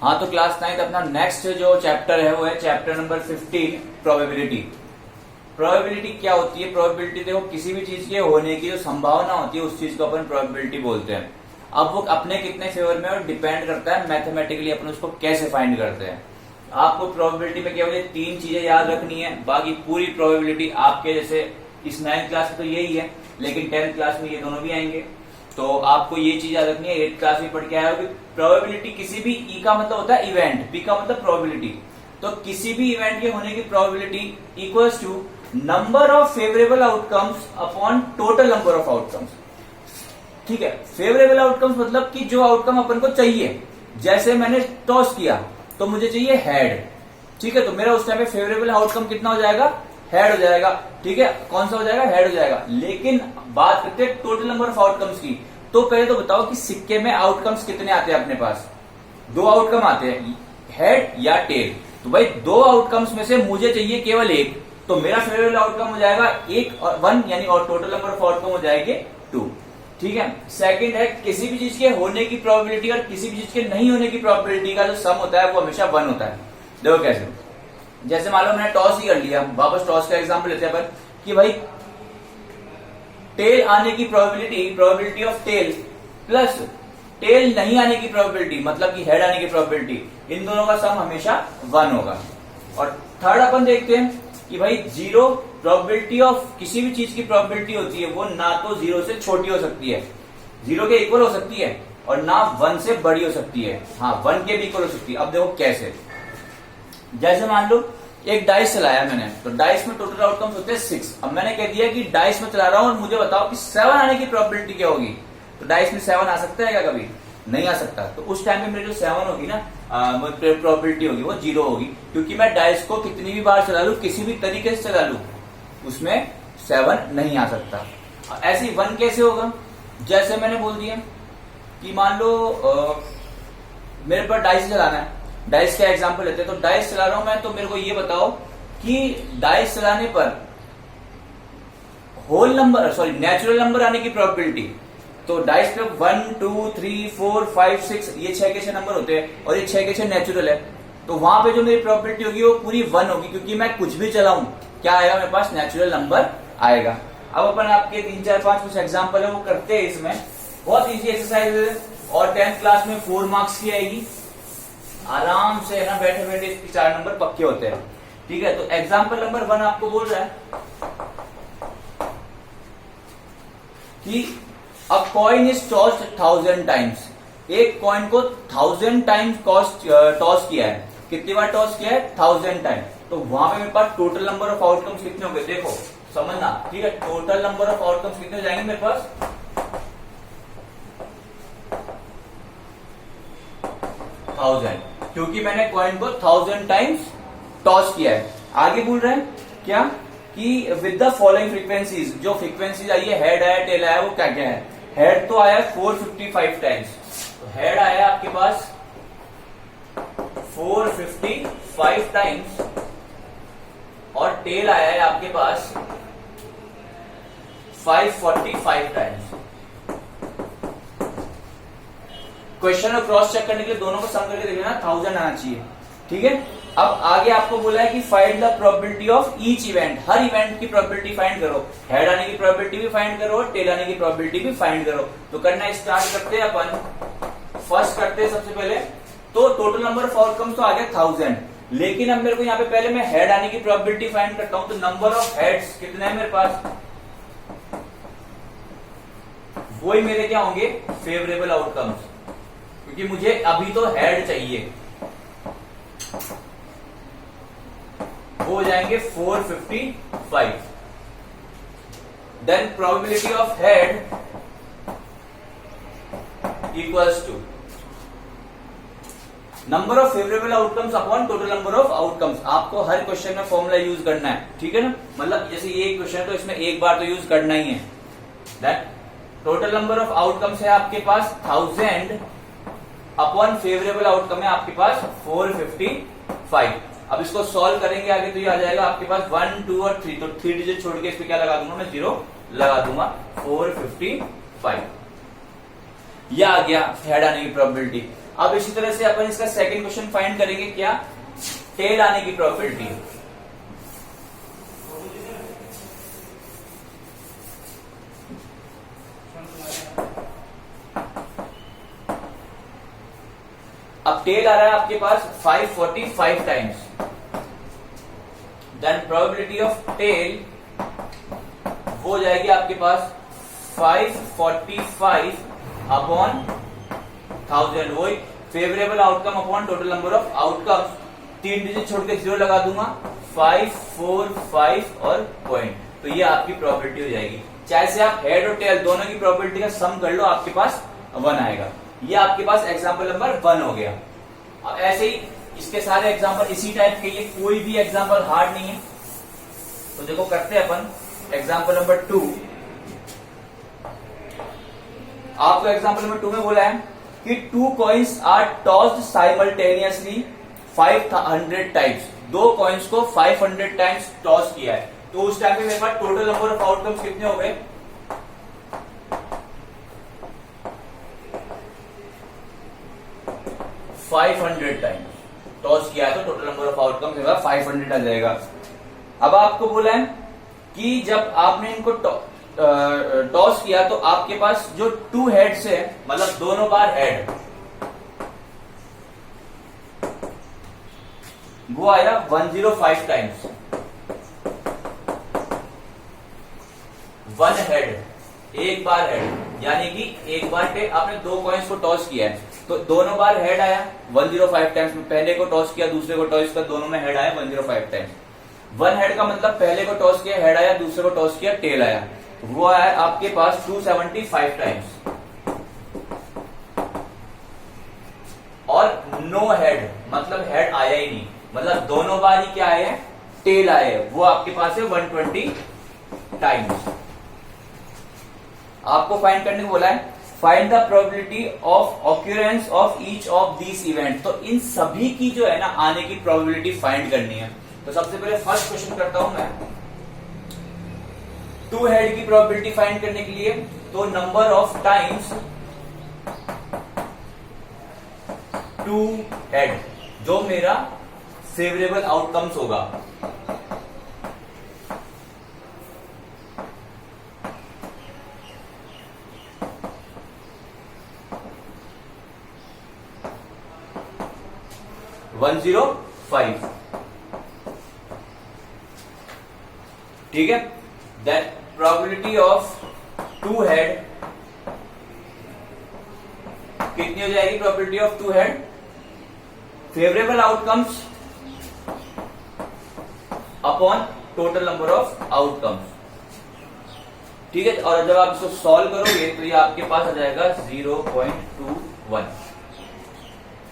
हाँ, तो क्लास 9 अपना नेक्स्ट जो चैप्टर है वो है चैप्टर नंबर 15 प्रोबेबिलिटी। प्रोबेबिलिटी क्या होती है? प्रोबेबिलिटी देखो, किसी भी चीज के होने की जो संभावना होती है उस चीज को अपन प्रोबेबिलिटी बोलते हैं। अब वो अपने कितने फेवर में और डिपेंड करता है मैथमेटिकली अपन उसको कैसे फाइंड करते हैं। आपको प्रोबेबिलिटी में केवल 3 चीजें याद रखनी है, बाकी पूरी प्रोबेबिलिटी आपके जैसे इस 9th क्लास में तो यही है, लेकिन 10th क्लास में ये दोनों भी आएंगे। तो आपको ये चीज याद रखनी है, 8th क्लास में पढ़ के आया होगी। प्रोबेबिलिटी किसी भी ई का मतलब होता है इवेंट, पी का मतलब प्रोबेबिलिटी। तो किसी भी इवेंट के होने की probability equals to number of favourable outcomes upon total number of outcomes. ठीक है, फेवरेबल आउटकम्स मतलब कि जो आउटकम अपन को चाहिए। जैसे मैंने टॉस किया तो मुझे चाहिए हेड, ठीक है, तो मेरा उस टाइम पे फेवरेबल आउटकम कितना हो जाएगा? हेड हो जाएगा। ठीक है, कौन सा हो जाएगा? हेड हो जाएगा। लेकिन बात करते हैं टोटल नंबर ऑफ आउटकम्स की, तो पहले तो बताओ कि सिक्के में आउटकम्स कितने आते हैं अपने पास? 2 आउटकम आते हैं, हेड या टेल। तो भाई 2 आउटकम्स में से मुझे चाहिए केवल एक, तो मेरा फेवरेबल आउटकम हो जाएगा 1 और 1, यानी और टोटल नंबर ऑफ आउटकम हो जाएंगे 2। ठीक है, सेकंड है किसी भी चीज के होने की प्रोबेबिलिटी और किसी भी चीज के नहीं होने की प्रोबेबिलिटी का जो सम होता है वो हमेशा 1 होता है। देखो कैसे, जैसे मान लो मैंने टॉस ही कर लिया, वापस टॉस का एग्जांपल लेते हैं अपन कि भाई टेल आने की probability of tail plus tail नहीं आने की प्रोबेबिलिटी, मतलब कि हेड आने की प्रोबेबिलिटी, इन दोनों का सम हमेशा 1 होगा। और थर्ड अपन देखते हैं कि भाई 0 प्रोबेबिलिटी ऑफ किसी भी चीज की प्रोबेबिलिटी होती है वो ना तो 0 से छोटी हो सकती है, 0 के इक्वल हो सकती है, और ना 1 से बड़ी हो सकती है। हाँ, 1 के भी इक्वल हो सकती है। अब देखो कैसे, जैसे मान लो एक डाइस चलाया मैंने, तो डाइस में टोटल आउटकम्स होते हैं 6। अब मैंने कह दिया कि डाइस में चला रहा हूं और मुझे बताओ कि 7 आने की प्रोबेबिलिटी क्या होगी। तो डाइस में 7 आ सकता है क्या? कभी नहीं आ सकता। तो उस टाइम में मेरी जो 7 होगी ना प्रोबेबिलिटी होगी वो 0 होगी, क्योंकि मैं डाइस को कितनी भी बार चला लू, किसी भी तरीके से चला लू, उसमें 7 नहीं आ सकता। ऐसे 1 कैसे होगा? जैसे मैंने बोल दिया कि मान लो मेरे पर डाइस चलाना है, डाइस का एग्जांपल लेते हैं। तो डाइस चला रहा हूं मैं, तो मेरे को ये बताओ कि डाइस चलाने पर होल नंबर नेचुरल नंबर आने की प्रोबेबिलिटी, तो डाइस पे 1 2 3 4 5 6 ये 6 के 6 नंबर होते हैं और ये 6 के 6 नेचुरल है, तो वहां पे जो मेरी प्रोबेबिलिटी होगी वो पूरी 1 होगी, क्योंकि मैं कुछ भी चलाऊं क्या आएगा मेरे पास? नेचुरल नंबर आएगा। अब अपन आपके 3 4 5 कुछ एग्जांपल है वो करते हैं। इसमें बहुत इजी एक्सरसाइज है और 10th क्लास में 4 मार्क्स की आएगी, आराम से है ना, बैठे बैठे इसके 4 नंबर पक्के होते हैं। ठीक है, तो एग्जांपल नंबर 1 आपको बोल रहा है कि अ कॉइन इज टॉस्ड 1000 टाइम्स। एक कॉइन को 1000 टाइम्स टॉस किया है। कितनी बार टॉस किया है? 1000 टाइम। तो वहां पे मेरे पास टोटल नंबर ऑफ आउटकम्स कितने होंगे? देखो समझना, ठीक है, टोटल नंबर ऑफ आउटकम्स कितने हो जाएंगे मेरे पास? 1000, क्योंकि मैंने कॉइन को 1000 टाइम्स टॉस किया है। आगे बोल रहे हैं क्या कि विद द फॉलोइंग फ्रीक्वेंसीज, जो फ्रीक्वेंसीज आई है, हेड आया, टेल आया, वो क्या क्या है? हेड तो आया 455 टाइम्स, तो हेड आया आपके पास 455 टाइम्स और टेल आया है आपके पास 545 टाइम्स। क्वेश्चन को क्रॉस चेक करने के लिए दोनों को सम करके देख लेना, 1000 आना चाहिए। ठीक है, अब आगे आपको बोला है कि find the probability of each event. Her event की प्रोबेबिलिटी फाइंड करो, हेड आने की प्रोबेबिलिटी भी फाइंड करो और टेल आने की प्रोबेबिलिटी भी फाइंड करो। तो करना स्टार्ट करते हैं अपन। फर्स्ट करते हैं सबसे पहले, तो टोटल नंबर ऑफ आउटकम्स तो आ गया 1000, लेकिन अब मेरे को यहाँ पे पहले मैं हेड आने की प्रोबेबिलिटी फाइंड करता हूं। तो नंबर ऑफ हेड्स कितने हैं मेरे पास? वही मेरे क्या होंगे? फेवरेबल आउटकम्स, क्योंकि मुझे अभी तो हेड चाहिए, वो हो जाएंगे 455। Then probability of head equals to number of favourable outcomes upon total number of outcomes. आपको हर क्वेश्चन में फॉर्मूला यूज करना है, ठीक है ना, मतलब जैसे ये क्वेश्चन तो इसमें एक बार तो यूज करना ही है। Then total number of outcomes है आपके पास 1000 अपॉन फेवरेबल आउटकम है आपके पास 455। अब इसको सॉल्व करेंगे आगे, तो ये आ जाएगा आपके पास 1 2 और 3, तो 3 डिजिट छोड़ के इस पे क्या लगा दूंगा मैं? 0 लगा दूंगा। 455 ये आ गया हेड आने की प्रोबेबिलिटी। अब इसी तरह से अपन इसका सेकंड क्वेश्चन फाइंड करेंगे, क्या? टेल आने की प्रोबेबिलिटी। अब टेल आ रहा है आपके पास 545 times, then probability of tail वो हो जाएगी आपके पास 545 अपॉन 1000, वही favourable outcome upon total number of outcomes. 3 digit छोड़ के 0 लगा दूंगा, 5, 4, 5 और पॉइंट, तो ये आपकी प्रोबेबिलिटी हो जाएगी। चाहे से आप हेड और टेल दोनों की प्रोबेबिलिटी का सम कर लो, आपके पास 1 आएगा। ये आपके पास एग्जाम्पल नंबर 1 हो गया। अब ऐसे ही इसके सारे एग्जाम्पल इसी टाइप के, ये कोई भी एग्जाम्पल हार्ड नहीं है। तो देखो करते हैं अपन एग्जाम्पल नंबर 2। आपको एग्जाम्पल नंबर 2 में बोला है कि 2 coins are tossed simultaneously 500 times. 2 coins को 500 टाइम्स टॉस किया है, तो उस टाइम पे मेरे पास टोटल नंबर ऑफ आउटकम्स कितने हो गए? 500 टाइम्स टॉस किया है, तो टोटल नंबर ऑफ आउटकम्स मेरे पास 500 आ जाएगा। अब आपको बोला है कि जब आपने इनको टॉस किया तो आपके पास जो 2 हेड्स है, मतलब दोनों बार हेड, वो आया 105 टाइम्स। 1 हेड, एक बार हेड, यानी कि एक बार पे आपने 2 कॉइन्स को टॉस किया है तो दोनों बार हेड आया 105 टाइम्स में। पहले को टॉस किया, दूसरे को टॉस किया, दोनों में हेड आया 105 टाइम्स। 1 हेड का मतलब पहले को टॉस किया हेड आया, दूसरे को टॉस किया टेल आया, वो आया आपके पास 275 टाइम्स। और नो हेड मतलब हेड आया ही नहीं, मतलब दोनों बार ही क्या आया है? टेल आया है, वो आपके पास है 120 टाइम्स। आपको फाइंड करने को बोला है find the probability of occurrence of each of these event. तो इन सभी की जो है ना आने की प्रोबेबिलिटी फाइंड करनी है। तो सबसे पहले फर्स्ट क्वेश्चन करता हूं मैं 2 हेड की प्रोबेबिलिटी फाइंड करने के लिए। तो नंबर ऑफ टाइम्स 2 हेड जो मेरा फेवरेबल आउटकम्स होगा, वन 105, ठीक है। देन प्रोबेबिलिटी ऑफ 2 हेड कितनी हो जाएगी? Probability of 2 head favourable outcomes upon total number of outcomes, ठीक है। और जब आप इसको सॉल्व करोगे तो ये आपके पास आ जाएगा 0.21,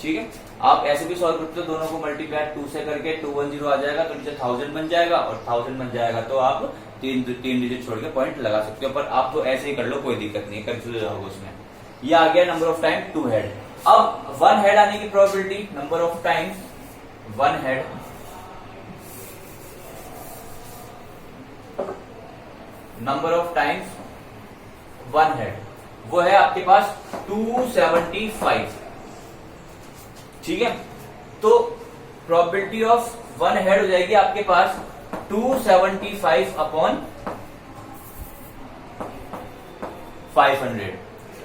ठीक है। आप ऐसे भी सॉल्व करते हो, दोनों को मल्टीप्लाई 2 से करके 210 आ जाएगा, तो नीचे 1000 बन जाएगा और 1000 बन जाएगा, तो आप 3 डिजिट छोड़ के पॉइंट लगा सकते हो। पर आप तो ऐसे ही कर लो, कोई दिक्कत नहीं है, कंफ्यूज होगा उसमें। ये आ गया नंबर ऑफ टाइम 2 हेड। अब 1 हेड आने की probability, number of times 1 head, number of times 1 head, वो है आपके पास 275, ठीक है। तो प्रोबेबिलिटी ऑफ 1 हेड हो जाएगी आपके पास 275 अपॉन 500,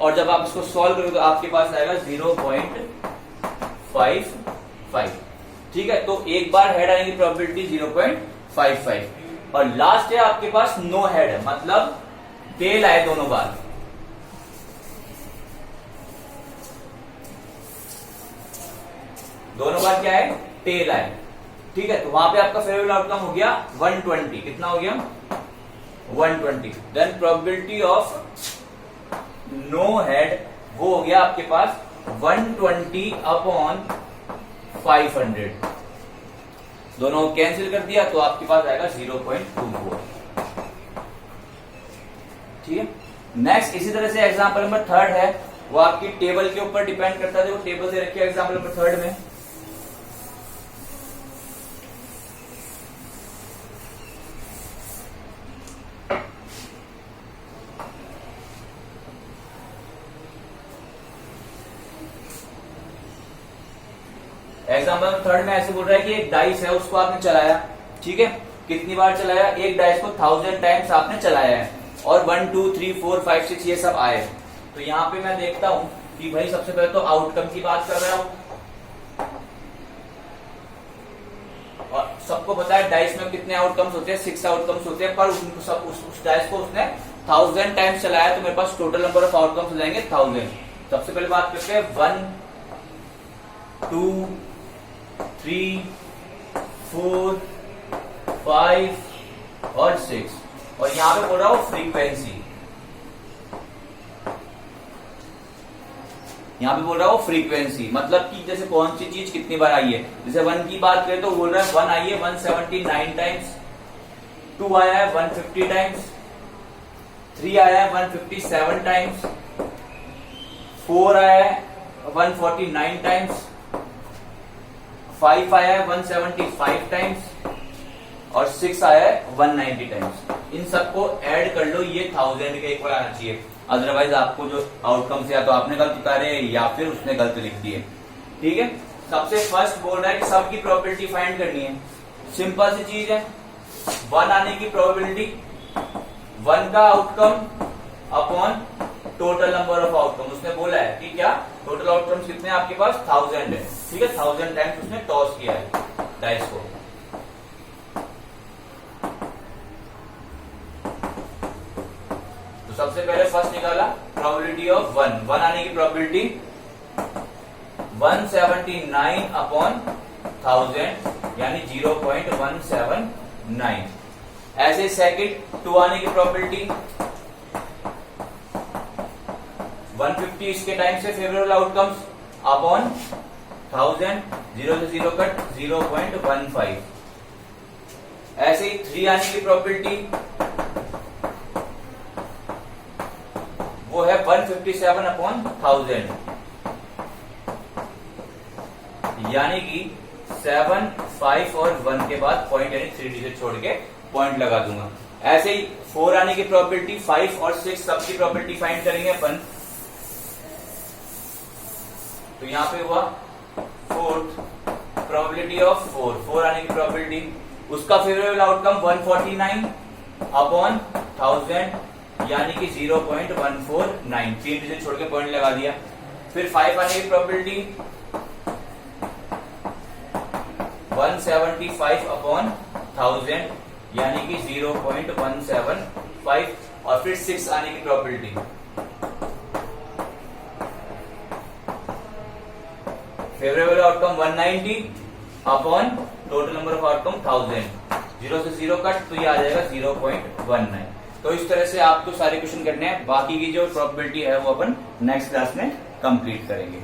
और जब आप इसको सॉल्व करोगे तो आपके पास आएगा 0.55, ठीक है। तो एक बार हेड आने की प्रोबेबिलिटी 0.55, और लास्ट है आपके पास नो हेड, मतलब टेल आए दोनों बार, दोनों बार क्या है? टेल आए, ठीक है। तो वहां पे आपका फेवरेबल आउटकम हो गया 120, कितना हो गया? 120। Then probability of no head वो हो गया आपके पास 120 अपॉन 500, दोनों कैंसिल कर दिया तो आपके पास आएगा 0.24, ठीक है। नेक्स्ट इसी तरह से एग्जांपल नंबर 3 है, वो आपकी टेबल के ऊपर डिपेंड करता है, जो टेबल दे रखी है एग्जांपल नंबर 3 में। एग्जाम्पल थर्ड में ऐसे बोल रहा है कि एक डाइस है, उसको आपने चलाया, ठीक है, कितनी बार चलाया, एक डाइस को 1000 टाइम्स आपने चलाया है और 1 2 3 4 5 6 ये सब आए। तो यहाँ पे मैं देखता हूं कि भाई सबसे पहले तो आउटकम की बात कर रहा हूं, और सबको पता है डाइस में कितने आउटकम्स होते हैं, 6 आउटकम्स होते हैं, पर उस डाइस को उसने 1000 टाइम्स चलाया, तो मेरे पास टोटल नंबर ऑफ आउटकम्स हो जाएंगे 1000। सबसे पहले बात करते हैं 1 2 3 4 5 और 6, और यहां पे बोल रहा हूं फ्रीक्वेंसी, यहां पे बोल रहा हूं फ्रीक्वेंसी, मतलब कि जैसे कौन सी चीज कितनी बार आई है। जैसे 1 की बात करें तो बोल रहा है 1 आई है 179 टाइम्स, 2 आया है 150 टाइम्स, 3 आया है 157 टाइम्स, 4 आया है 149 टाइम्स, 5 आया है 175 टाइम्स और 6 आया है 190 टाइम्स। इन सबको ऐड कर लो, ये 1000 के इक्वल आना चाहिए, अदरवाइज आपको जो आउटकम्स या तो आपने गलत उतारे या फिर उसने गलत लिख दिए, ठीक है। सबसे फर्स्ट बोल रहा है कि सब की प्रोबेबिलिटी फाइंड करनी है, सिंपल सी चीज है, 1 आने की प्रोबेबिलिटी 1 का outcome upon total number of outcome. उसने बोला है कि क्या टोटल आउटकम्स कितने हैं आपके पास, 1000 है, ठीक है, 1000 टाइम्स उसने टॉस किया है डाइस को। तो सबसे पहले फर्स्ट निकाला प्रोबेबिलिटी ऑफ 1 आने की प्रोबेबिलिटी 179 अपॉन 1000 यानी 0.179। ऐसे सेकंड 2 आने की प्रोबेबिलिटी 150 इसके टाइम से फेवरेबल आउटकम्स अपॉन 1000, 0 से 0 कट 0.15। ऐसे ही 3 आने की प्रोबेबिलिटी वो है 157 अपॉन 1000 यानी कि 7 5 और 1 के बाद पॉइंट यानी 3 डिजिट छोड़ के पॉइंट लगा दूंगा। ऐसे ही 4 आने की प्रोबेबिलिटी 5 और 6 सबकी प्रोबेबिलिटी फाइंड करेंगे अपन। तो यहां पे हुआ फोर्थ प्रोबेबिलिटी ऑफ 4 आने की प्रोबेबिलिटी, उसका फेवरेबल आउटकम 149 अपॉन 1000 यानी कि 0.149, 3 डिजिट छोड़ के पॉइंट लगा दिया। फिर 5 आने की प्रोबेबिलिटी 175 अपॉन 1000 यानी कि 0.175, और फिर 6 आने की probability favourable outcome 190 upon total number of outcome 1000, 0 से 0 कट तो ये आ जाएगा 0.19। तो इस तरह से आपको सारे क्वेश्चन करने हैं, बाकी की जो प्रोबेबिलिटी है वो अपन नेक्स्ट क्लास में कंप्लीट करेंगे।